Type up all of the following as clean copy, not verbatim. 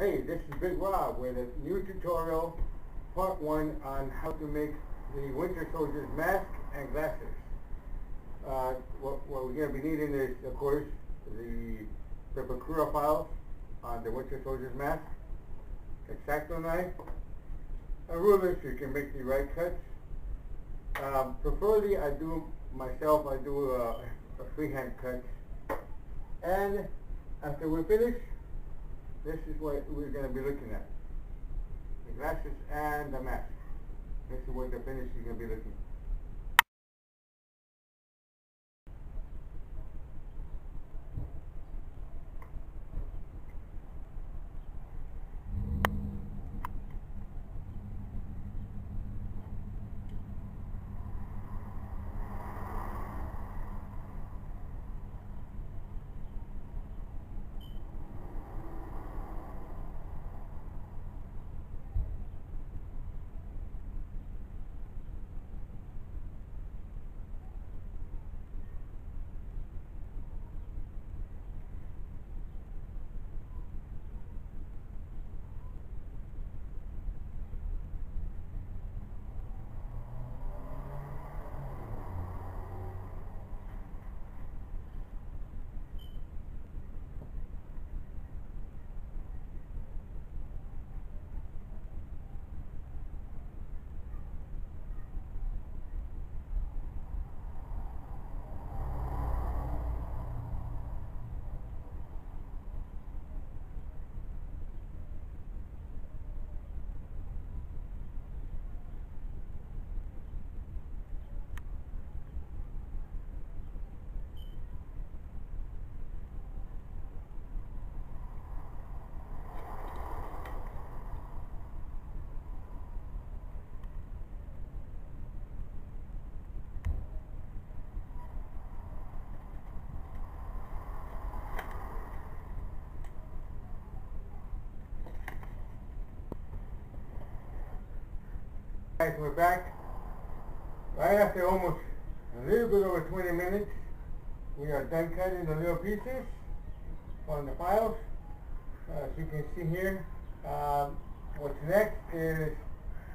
Hey, this is Big Rob with a new tutorial, part 1 on how to make the Winter Soldier's mask and glasses. What we're going to be needing is, of course, the Perpacura files on the Winter Soldier's mask, X-Acto knife, a ruler so you can make the right cuts. Preferably I do a freehand cut. And after we're finished, this is what we're going to be looking at. The glasses and the mask. This is what the finish is going to be looking at. Guys, we're back. Right after almost a little bit over 20 minutes, we are done cutting the little pieces on the files. As you can see here, what's next is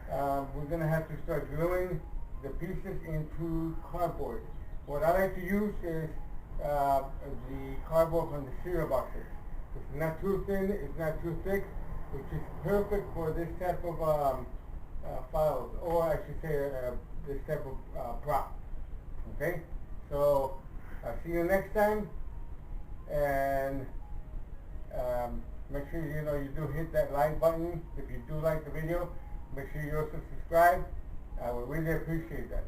we're going to have to start gluing the pieces into cardboard. What I like to use is the cardboard from the cereal boxes. It's not too thin, it's not too thick, which is perfect for this type of files, or I should say this type of prop. Okay, so I'll see you next time, and make sure you do hit that like button if you do like the video. Make sure you also subscribe. I would really appreciate that.